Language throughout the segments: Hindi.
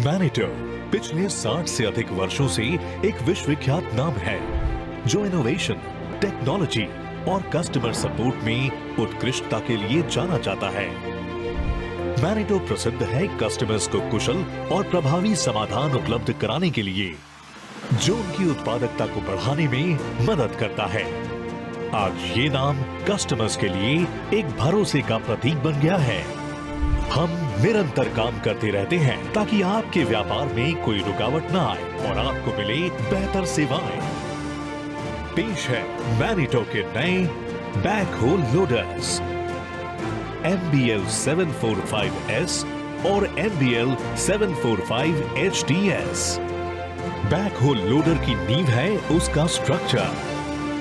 मैनेटो पिछले 60 से अधिक वर्षों से एक विश्वविख्यात नाम है जो इनोवेशन, टेक्नोलॉजी और कस्टमर सपोर्ट में उत्कृष्टता के लिए जाना जाता है। मैनेटो प्रसिद्ध है कस्टमर्स को कुशल और प्रभावी समाधान उपलब्ध कराने के लिए, जो उनकी उत्पादकता को बढ़ाने में मदद करता है। आज ये नाम कस्टमर्स के लिए एक भरोसे का प्रतीक बन गया है। हम निरंतर काम करते रहते हैं ताकि आपके व्यापार में कोई रुकावट ना आए और आपको मिले बेहतर सेवाएं। पेश है मैनेटो के नए बैकहो लोडर्स MBL 745S और MBL 745 HTS। बैकहो लोडर की नींव है उसका स्ट्रक्चर।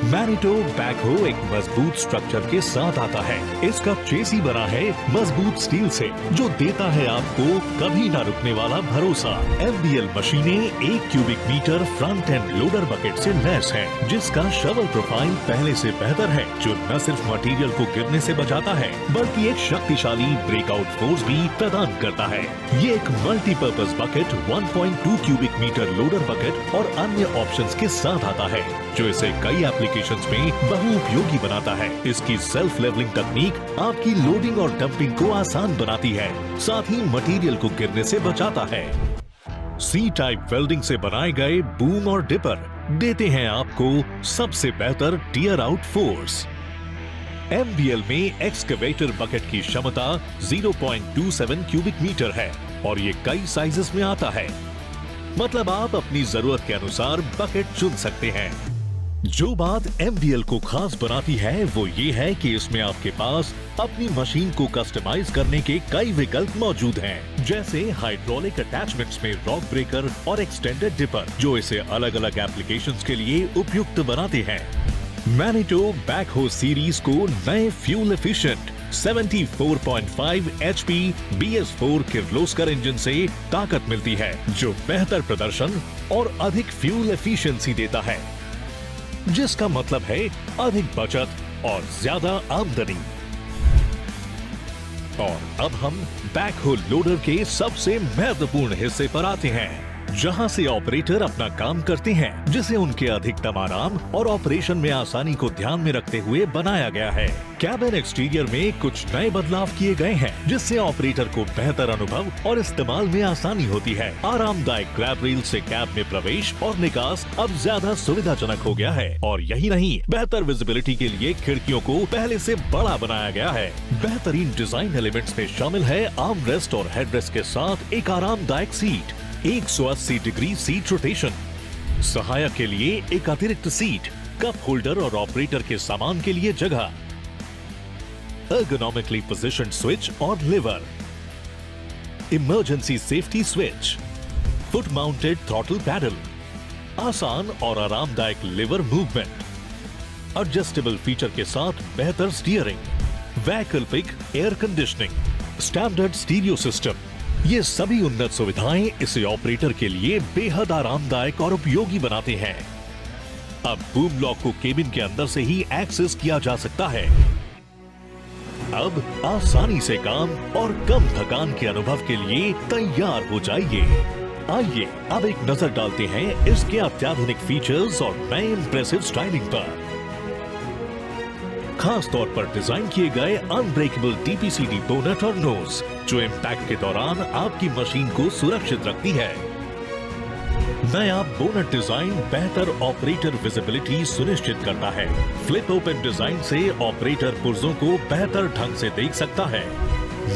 मैनेटो बैकहो एक मजबूत स्ट्रक्चर के साथ आता है। इसका चेसी बना है मजबूत स्टील से, जो देता है आपको कभी ना रुकने वाला भरोसा। MBL मशीनें 1 cubic metre front end loader bucket से लैस है, जिसका शवल प्रोफाइल पहले से बेहतर है, जो न सिर्फ मटेरियल को गिरने से बचाता है बल्कि एक शक्तिशाली ब्रेकआउट फोर्स भी प्रदान करता है। ये एक multipurpose bucket 1.2 cubic metre loader bucket और अन्य ऑप्शंस के साथ आता है, जो इसे कई एप्लीकेशंस में बहुउपयोगी बनाता है। इसकी सेल्फ लेवलिंग तकनीक आपकी लोडिंग और डंपिंग को आसान बनाती है, साथ ही मटेरियल को गिरने से बचाता है। सी टाइप वेल्डिंग से बनाए गए बूम और डिपर देते हैं आपको सबसे बेहतर टियर आउट फोर्स। MBL में एक्सकवेटर बकेट की क्षमता 0.27 क्यूबिक मीटर है और ये कई साइजेस में आता है, मतलब आप अपनी जरूरत के अनुसार बकेट चुन सकते हैं। जो बात MBL को खास बनाती है वो ये है कि इसमें आपके पास अपनी मशीन को कस्टमाइज करने के कई विकल्प मौजूद हैं, जैसे हाइड्रोलिक अटैचमेंट्स में रॉक ब्रेकर और एक्सटेंडेड डिपर, जो इसे अलग अलग एप्लीकेशंस के लिए उपयुक्त बनाते हैं। मैनेटो बैकहो सीरीज को नए fuel efficient 74.5 HP BS4 Kirloskar engine से ताकत मिलती है, जो बेहतर प्रदर्शन और अधिक फ्यूल एफिशिएंसी देता है, जिसका मतलब है अधिक बचत और ज्यादा आमदनी। और अब हम बैकहो लोडर के सबसे महत्वपूर्ण हिस्से पर आते हैं, जहां से ऑपरेटर अपना काम करते हैं, जिसे उनके अधिकतम आराम और ऑपरेशन में आसानी को ध्यान में रखते हुए बनाया गया है। कैबिन एक्सटीरियर में कुछ नए बदलाव किए गए हैं, जिससे ऑपरेटर को बेहतर अनुभव और इस्तेमाल में आसानी होती है। आरामदायक ग्रैब रेल से कैब में प्रवेश और निकास अब ज्यादा सुविधाजनक हो गया है, और यही नहीं, बेहतर विजिबिलिटी के लिए खिड़कियों को पहले से बड़ा बनाया गया है। बेहतरीन डिजाइन एलिमेंट्स में शामिल है आर्म रेस्ट और हेडरेस्ट के साथ एक आरामदायक सीट, 180 डिग्री सीट रोटेशन, सहायक के लिए एक अतिरिक्त सीट, कप होल्डर और ऑपरेटर के सामान के लिए जगह, ergonomically positioned स्विच और lever, emergency safety switch, foot mounted throttle pedal, आसान और आरामदायक लिवर मूवमेंट, एडजस्टेबल फीचर के साथ बेहतर स्टीयरिंग, वैकल्पिक air conditioning, standard stereo system. ये सभी उन्नत सुविधाएं इसे ऑपरेटर के लिए बेहद आरामदायक और उपयोगी बनाते हैं। अब बूम लॉक को केबिन के अंदर से ही एक्सेस किया जा सकता है। अब आसानी से काम और कम थकान के अनुभव के लिए तैयार हो जाइए। आइए अब एक नजर डालते हैं इसके अत्याधुनिक फीचर्स और नए इंप्रेसिव स्टाइलिंग पर। खास तौर पर डिजाइन किए गए अनब्रेकेबल DPCD बोनट और नोज, जो इम्पैक्ट के दौरान आपकी मशीन को सुरक्षित रखती है। नया बोनट डिजाइन बेहतर ऑपरेटर विजिबिलिटी सुनिश्चित करता है। फ्लिप ओपन डिजाइन से ऑपरेटर पुर्जों को बेहतर ढंग से देख सकता है।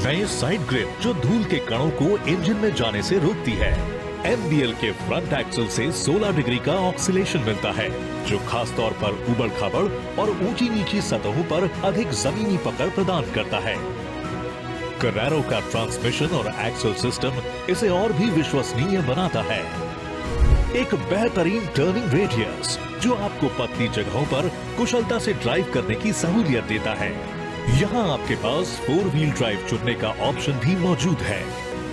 नए साइड ग्रिप, जो धूल के कणों को इंजन में जाने से रोकती है। MBL के फ्रंट एक्सल से 16 डिग्री का ऑक्सीलेशन मिलता है, जो खास तौर पर उबड़ खाबड़ और ऊंची नीची सतहों पर अधिक जमीनी पकड़ प्रदान करता है। Carraro का ट्रांसमिशन और एक्सल सिस्टम इसे और भी विश्वसनीय बनाता है। एक बेहतरीन टर्निंग रेडियस, जो आपको पतली जगहों पर कुशलता से ड्राइव करने की सहूलियत देता है। यहाँ आपके पास 4 व्हील ड्राइव चुनने का ऑप्शन भी मौजूद है।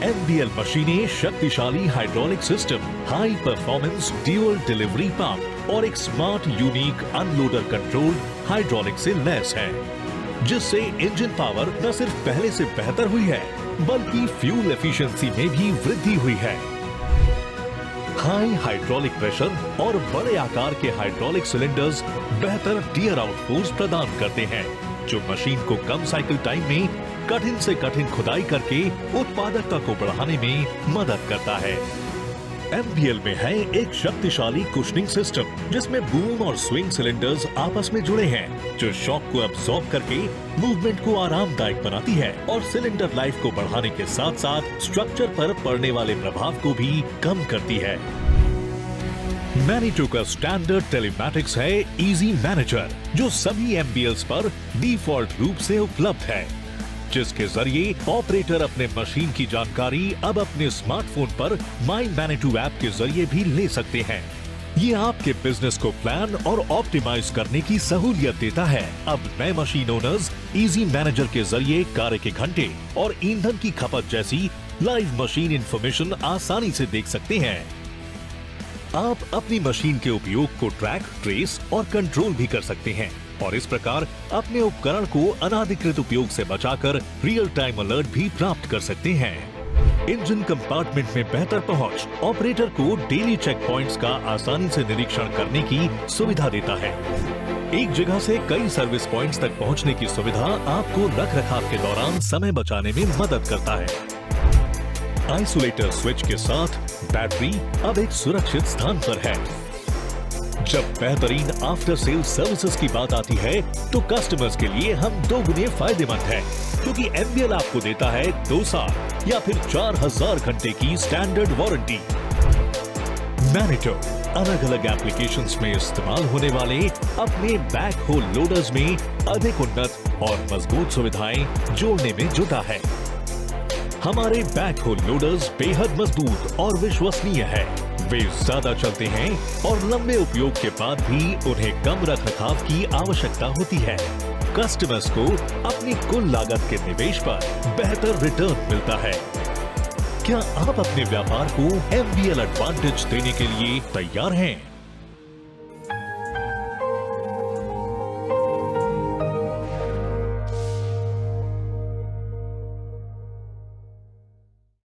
MBL मशीनें शक्तिशाली hydraulic system, high performance dual delivery pump और एक smart unique unloader control hydraulic से लैस है, जिससे इंजन पावर न सिर्फ पहले से बेहतर हुई है बल्कि फ्यूल एफिशिएंसी में भी वृद्धि हुई है। हाई हाइड्रोलिक प्रेशर और बड़े आकार के हाइड्रोलिक सिलेंडर्स बेहतर टियर आउट फोर्स प्रदान करते हैं, जो मशीन को कम साइकिल टाइम में कठिन से कठिन खुदाई करके उत्पादकता को बढ़ाने में मदद करता है। MBL में है एक शक्तिशाली कुशनिंग सिस्टम, जिसमें बूम और स्विंग सिलेंडर्स आपस में जुड़े हैं, जो शॉक को अब्सॉर्ब करके मूवमेंट को आरामदायक बनाती है और सिलेंडर लाइफ को बढ़ाने के साथ साथ स्ट्रक्चर पर पड़ने वाले प्रभाव को भी कम करती है। मैनिटो का स्टैंडर्ड टेलीमैटिक्स है इजी मैनेजर, जो सभी MBLs पर डिफॉल्ट रूप से उपलब्ध है, जिसके जरिए ऑपरेटर अपने मशीन की जानकारी अब अपने स्मार्टफोन पर माई मैनिटो ऐप के जरिए भी ले सकते हैं। ये आपके बिजनेस को प्लान और ऑप्टिमाइज करने की सहूलियत देता है। अब नए मशीन ओनर्स इजी मैनेजर के जरिए कार्य के घंटे और ईंधन की खपत जैसी लाइव मशीन इंफॉर्मेशन आसानी से देख सकते हैं। आप अपनी मशीन के उपयोग को ट्रैक, ट्रेस और कंट्रोल भी कर सकते हैं और इस प्रकार अपने उपकरण को अनाधिकृत उपयोग से बचाकर रियल टाइम अलर्ट भी प्राप्त कर सकते हैं। इंजन कंपार्टमेंट में बेहतर पहुंच ऑपरेटर को डेली चेक पॉइंट्स का आसानी से निरीक्षण करने की सुविधा देता है। एक जगह से कई सर्विस पॉइंट्स तक पहुंचने की सुविधा आपको रखरखाव के दौरान समय बचाने में मदद करता है। आइसोलेटर स्विच के साथ बैटरी अब एक सुरक्षित स्थान पर है। जब बेहतरीन आफ्टर सेल सर्विसेज की बात आती है तो कस्टमर्स के लिए हम दोगुने फायदेमंद हैं, क्योंकि MBL आपको देता है 2 साल या फिर 4000 घंटे की स्टैंडर्ड वारंटी। मैनिटो अलग अलग एप्लीकेशंस में इस्तेमाल होने वाले अपने बैक होल लोडर्स में अधिक उन्नत और मजबूत सुविधाएं जोड़ने में जुटा है। हमारे बैक होल लोडर्स बेहद मजबूत और विश्वसनीय है। वे ज्यादा चलते हैं और लंबे उपयोग के बाद भी उन्हें कम रखरखाव की आवश्यकता होती है। कस्टमर्स को अपनी कुल लागत के निवेश पर बेहतर रिटर्न मिलता है। क्या आप अपने व्यापार को MBL एडवांटेज देने के लिए तैयार हैं?